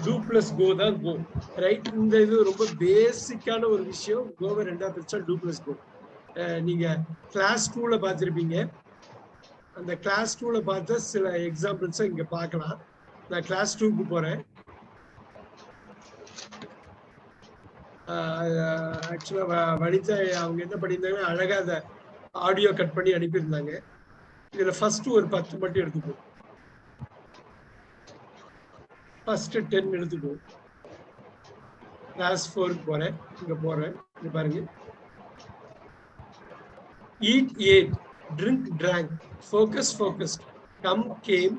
Two plus கோ தான் கோ, right? இந்த இது ரொம்ப பேசிக்கான ஒரு விஷயம். கோவை ரெண்டா பிரிச்சா டூ பிளஸ் கோ. நீங்க கிளாஸ் 2ல பார்த்துருப்பீங்க. அந்த கிளாஸ் 2ல பார்த்த சில எக்ஸாம்பிள்ஸை இங்க பார்க்கலாம். நான் கிளாஸ் 2க்கு போறேன். ஆக்சுவலா வனிதா அவங்க என்ன பண்ணியிருந்தாங்கன்னா அழகா அதை ஆடியோ கட் பண்ணி அனுப்பியிருந்தாங்க. இதுல ஃபர்ஸ்ட் ஒரு 10 மட்டும் எடுத்துப்போம். ஃபர்ஸ்ட் 10 எடுத்துப்போம். கிளாஸ் 4க்கு போறேன். இங்க போறேன். இங்க பாருங்க. Eat, ate, drink, drank, focus, focused, come, came,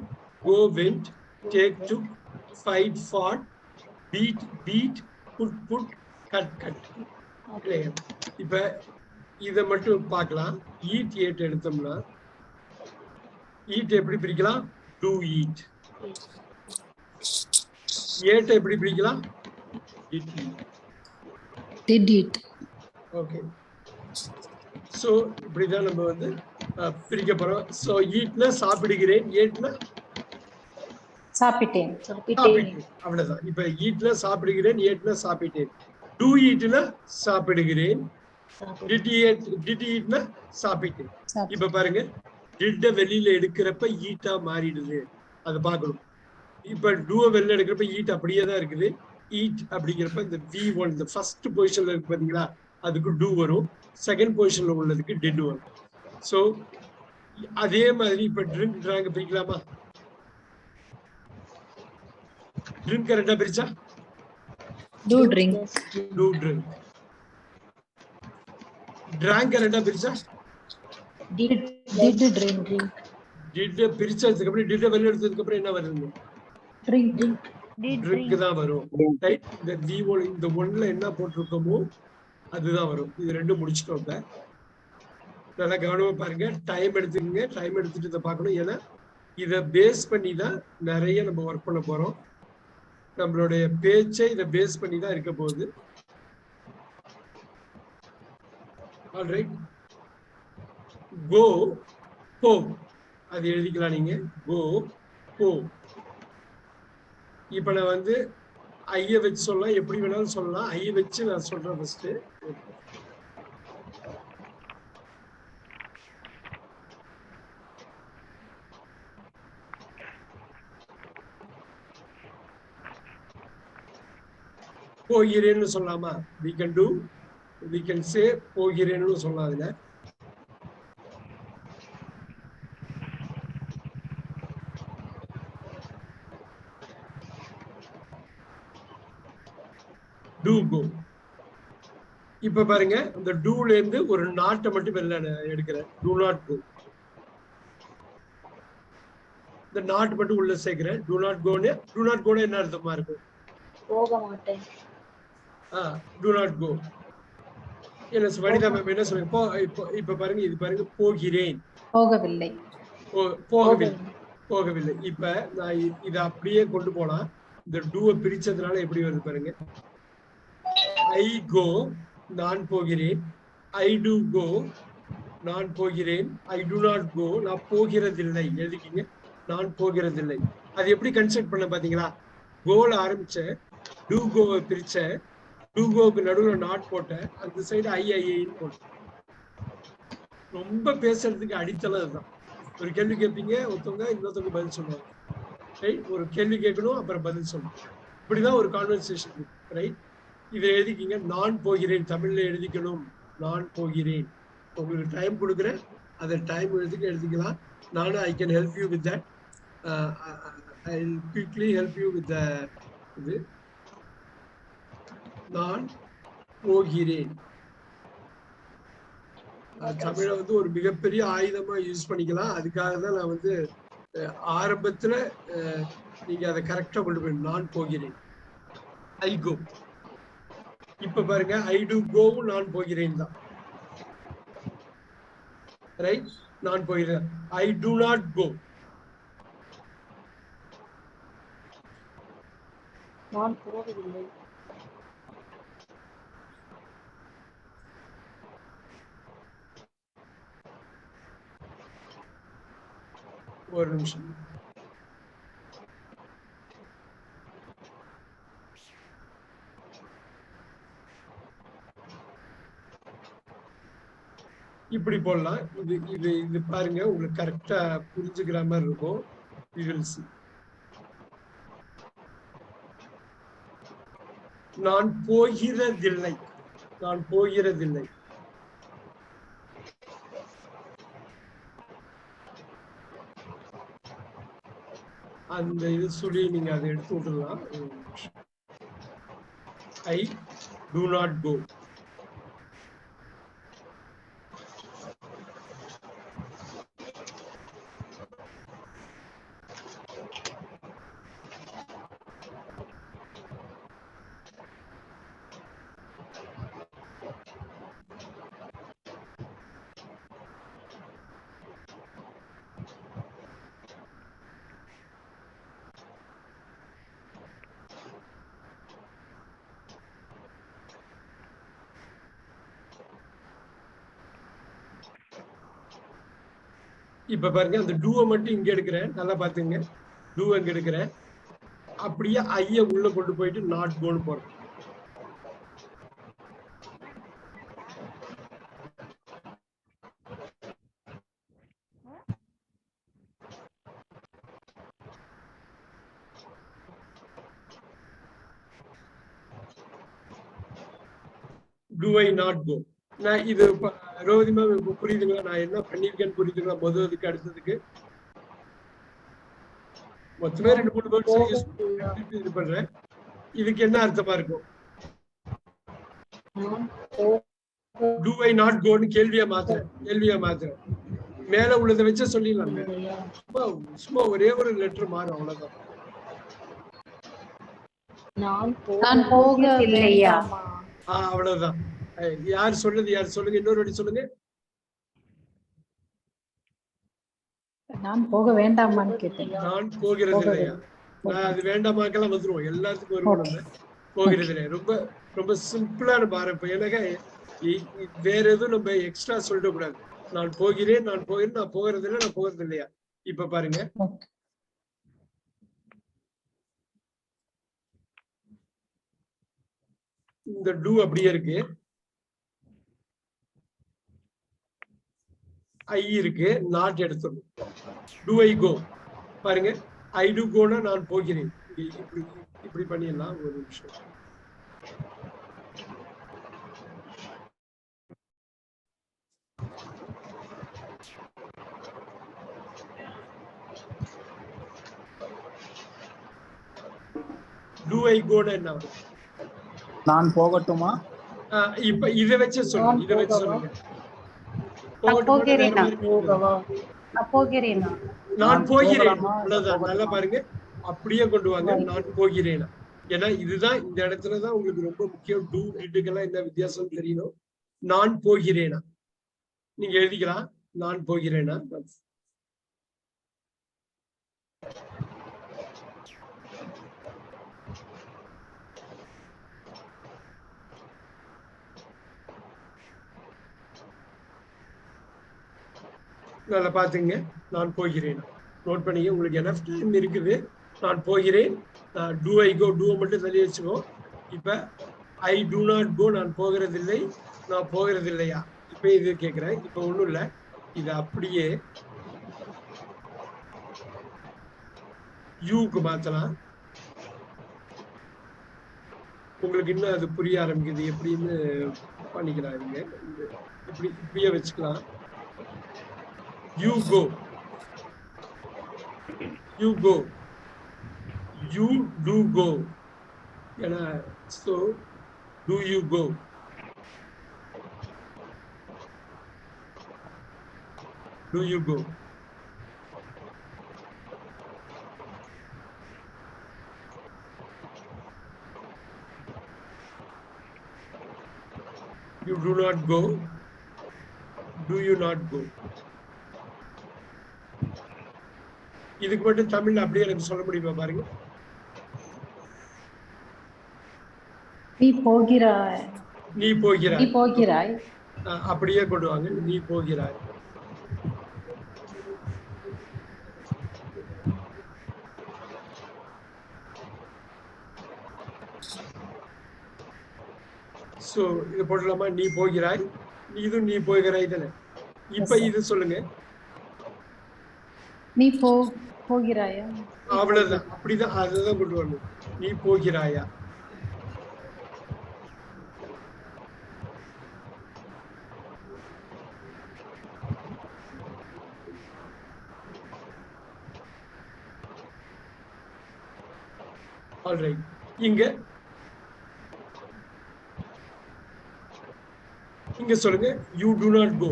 go, went, take, took, fight, fought, beat, beat, put, put, cut, cut. இப்ப இத மட்டும் பார்க்கலாம். ஈட் ஏட் எடுத்தோம்னா ஈட் எப்படி பிரிக்கலாம்? Two eat. ஏட் எப்படி பிரிக்கலாம்? Did eat. Did eat. Okay. So இப்படிதான் நம்ம வந்து பிரிக்க போறோம். சோ ஈட்னா சாப்பிடுகிறேன், ஏட்னா சாப்பிட்டேன். அவ்வளவுதான். இப்ப ஈட்னா சாப்பிடுகிறேன், ஏட்னா சாப்பிட்டேன். டூ ஈட்னா சாப்பிடுகிறேன், டிட் ஈட்னா சாப்பிட்டேன். இப்ப பாருங்க, டிட்ட வெளியில எடுக்கிறப்ப ஈட்டா மாறிடுது, அதை பார்க்கணும். இப்ப டூ வெளில எடுக்கிறப்ப ஈட் அப்படியே தான் இருக்குது. ஈட் அப்படிங்கிறப்ப இந்த V1 இந்த ஃபர்ஸ்ட் பொசிஷன்ல இருக்கு பாத்தீங்களா, அதுக்கு டூ வரும். செகண்ட் பொசிஷன்ல உள்ளதுக்கு டிட் வரும். சோ அதே மாதிரி இப்ப ட்ரிங்க் டிராங்க் பிரிக்கலாமா? ட்ரிங்க் ரெண்டா பிரிச்சா Do drink. Do drink. Drank ரெண்டா பிரிச்சா Did drink. டிட் பிரிச்சதுக்கு அப்புறம் டிட்ட வெளில எடுத்ததுக்கு அப்புறம் என்ன வருது? Drink. ட்ரிங்க் தான் வரும். ரைட்? இந்த V1 இந்த 1ல என்ன போட்டிருக்கோமோ அதுதான் வரும். இது ரெண்டும் முடிச்சுக்கோங்க. நல்லா கவனமா பாருங்க. டைம் எடுத்துக்கங்க. டைம் எடுத்துட்டு இதை பார்க்கணும். ஏன்னா இதை பேஸ் பண்ணி தான் நிறைய நம்ம ஒர்க் பண்ண போறோம். நம்மளுடைய பேச்சை இதை பேஸ் பண்ணி தான் இருக்க போகுது. ஆல்ரைட். கோ, போ, அது எழுதிக்கலாம் நீங்க. கோ, போ. இப்ப நான் வந்து ஐய வச்சு சொல்லலாம், எப்படி வேணாலும் சொல்லலாம். ஐய வச்சு நான் சொல்றேன் ஃபர்ஸ்ட். போகிறேன்னு சொல்லலாமா? we can say போகிறேன்னு சொல்லலாம். அதுல do go. இப்ப பாருங்க, இந்த டூல இருந்து ஒரு நாட்டை மட்டும் வெளில எடுக்கிறேன். do not go. இந்த நாட் மட்டும் உள்ள சேர்க்கிறேன். do not go னு. do not go னு என்ன அர்த்தமா இருக்கும்? போக மாட்டேன். do not go. என்ன வனிதா மேம் என்ன சொல்லுங்க? இப்ப பாருங்க, இது பாருங்க, போகிறேன், போகவில்லை. போகவில்லை. இப்ப நான் இதை அப்படியே கொண்டு போனா இந்த டூவை பிரிச்சதுனால எப்படி வருது பாருங்க. ஐ கோ, நான் போகிறேன். ஐ டு கோ, நான் போகிறேன். ஐ டு நாட் கோ, நான் போகிறதில்லை. எழுதிக்கிங்க, நான் போகிறதில்லை. அது எப்படி கன்ஸ்ட்ரக்ட் பண்ண பாத்தீங்களா? கோல ஆரம்பிச்சேன், டூ கோவை பிரிச்சேன், டூ கோவுக்கு நடுவில் நாட் போட்டேன், அந்த சைடு ஐன்னு போட்டேன். ரொம்ப பேசுறதுக்கு அடித்தளம் அதுதான். ஒரு கேள்வி கேட்பீங்க, ஒருத்தவங்க இன்னொருத்தவங்க பதில் சொல்லுவாங்க. ரைட்? ஒரு கேள்வி கேட்கணும், அப்புறம் பதில் சொல்லணும். இப்படிதான் ஒரு கான்வர்சேஷன். ரைட்? இதை எழுதிக்கிங்க. நான் போகிறேன், தமிழ்ல எழுதிக்கணும். நான் போகிறேன். உங்களுக்கு டைம் கொடுக்குறேன், அதை டைம் எழுதிக்கலாம். நானும் I can help you with that. I will quickly help you with இது. நான் போகிறேன். தமிழை வந்து ஒரு மிகப்பெரிய ஆயுதமா யூஸ் பண்ணிக்கலாம். அதுக்காக தான் நான் வந்து ஆரம்பத்துல நீங்க அதை கரெக்டா கொண்டு போயிடும். நான் போகிறேன், ஐ கோ. இப்ப பாருங்க, ஐ டு கோவும் நான் போகிறேன் தான். ரைட்? நான் போகிறேன். ஐ டு நாட் கோ. நான் போவதில்லை. ஒரு நிமிஷம். இப்படி போடலாம். இது இது இது பாருங்க, உங்களுக்கு கரெக்டா புரிஞ்சுக்கிற மாதிரி இருக்கும். We will see. நான் போகிறதில்லை. நான் போகிறதில்லை. அந்த இது சொல்லி நீங்க அதை எடுத்து விட்டுலாம். I do not go. இப்ப பாருங்க, அந்த டூவை மட்டும் இங்க எடுக்கிறேன். நல்லா பாத்துங்க, டூ அங்க எடுக்கிறேன். அப்படியே ஐய உள்ள கொண்டு போயிட்டு நாட் கோன்னு போறேன். Do I not go? நான் இது ரோஹிதி மேம் புரியுதுங்களா? நான் என்ன பண்ணிருக்கேன்னு புரியுதுங்களா? முதலுக்கு அடுத்ததுக்கு மொத்தமே 2-3 வேர்ட்ஸ் இது பண்றேன். இதுக்கு என்ன அர்த்தமா இருக்கும்? Do I not go ன்னு கேள்வியா மாத்துறேன். மேல உள்ளதை வச்சு சொல்லிடலாம். சும்மா ஒரே ஒரு லெட்டர் மாறும், அவ்வளவுதான். நான் போகவில்லையா? அவ்வளவுதான். யார் சொல்லுங்க, இன்னொரு வாட்டி சொல்லுங்க. நான் போக வேண்டாமான்னு கேட்டேன். நான் போகிறது இல்லையா? நான் அது வேண்டாமாக்கெல்லாம் வந்துருவோம், எல்லாத்துக்கும் வருவோம். போகிறது இல்லையா ரொம்ப ரொம்ப சிம்பிளான பாரப்பு. எனக்கு வேற எதுவும் நம்ம எக்ஸ்ட்ரா சொல்லிட கூடாது. நான் போகிறேன், நான் போகிறது இல்லை, நான் போகிறது இல்லையா. இப்ப பாருங்க, இந்த டூ அப்படியே இருக்கு, ஐ இருக்கு, நாட் எடுத்துடும். டு ஐ கோ பாருங்க, ஐ டு கோனா நான் போகிறேன். இப்படி பண்ணிடலாம். ஒரு நிமிஷம். டு ஐ கோனா என்ன? நான் போகட்டுமா? இப்ப இதை வச்சு சொல்லுங்க. நான் போகிறேன். நல்லா பாருங்க, அப்படியே கொண்டு வாங்க. நான் போகிறேனா, ஏன்னா இதுதான் இந்த இடத்துலதான் உங்களுக்கு ரொம்ப முக்கியம். டூ டிட்டுக்கெல்லாம் என்ன வித்தியாசம் தெரியணும். நான் போகிறேனா நீங்க எழுதிக்கலாம். நான் போகிறேனா. நல்லா பாத்துங்க, நான் போகிறேன். நோட் பண்ணிக்க, உங்களுக்கு என்ன டைம் இருக்குது. நான் போகிறேன். டூ ஐ கோ, டூ மட்டும் தள்ளி வச்சுக்கோ. இப்ப ஐ டு நாட் கோ, நான் போகிறதில்லை, நான் போகிறது இல்லையா. இப்ப இது கேட்கிறேன். இப்ப ஒண்ணும் இல்லை, இது அப்படியே யூக்கு மாத்தலாம். உங்களுக்கு இன்னும் அது புரிய ஆரம்பிக்குது. எப்படின்னு பண்ணிக்கலாம். இங்க இப்படியே வச்சுக்கலாம். You go. You go. You do go. So, do you go? Do you go? You do not go. Do you not go? இதுக்கு மட்டும் தமிழ்ல அப்படியே எனக்கு சொல்ல முடியுமா பாருங்க. நீ போகிறாய். நீ போகிறாய். நீ போகிறாய். அப்படியே கொண்டு வாங்க. நீ போகிறாய். சோ இது போடலாமா? நீ போகிறாய். இது நீ போகிறாய் தானே. இப்ப இது சொல்லுங்க. நீ போகிறாயா? அவ்வளவுதான். அப்படிதான், அதுதான் கொண்டு வரணும். நீ போகிறாயா? ஆல்ரைட். இங்க சொல்லுங்க. You do not go.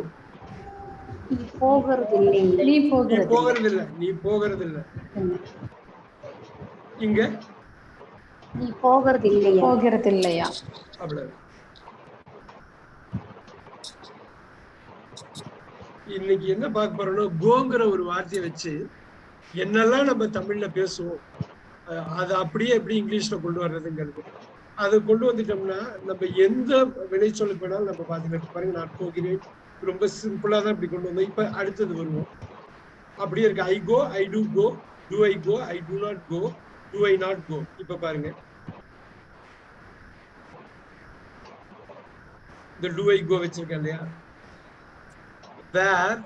நீ போகிறதில்லை. நீ போகிறதில்லை. நீ போகிறதில்லை. இங்க நீ போகிறதில்லையா? போகிறதில்லையா? அவ்வளவு. இன்னைக்கு என்ன பார்க்க போறோம்னா, கோங்கிற ஒரு வார்த்தையை வச்சு என்னெல்லாம் நம்ம தமிழ்ல பேசுவோம், அதை அப்படியே எப்படி இங்கிலீஷ்ல கொண்டு வர்றதுங்கிறது. அதை கொண்டு வந்துட்டோம்னா நம்ம எந்த வினைச்சொல் வேணாலும் நம்ம பாத்துக்கிட்டு பாருங்க. நான் போகிறேன் ரொம்ப சிம்பிளா தான் இப்படி கொண்டு வந்தோம். இப்ப அடுத்தது வருவோம். அப்படியே இருக்கு. I go, I do go, do I go, I do not go, do I not go. இப்ப பாருங்க, இந்த டு ஐ கோ வச்சிருக்கேன் இல்லையா? வேர்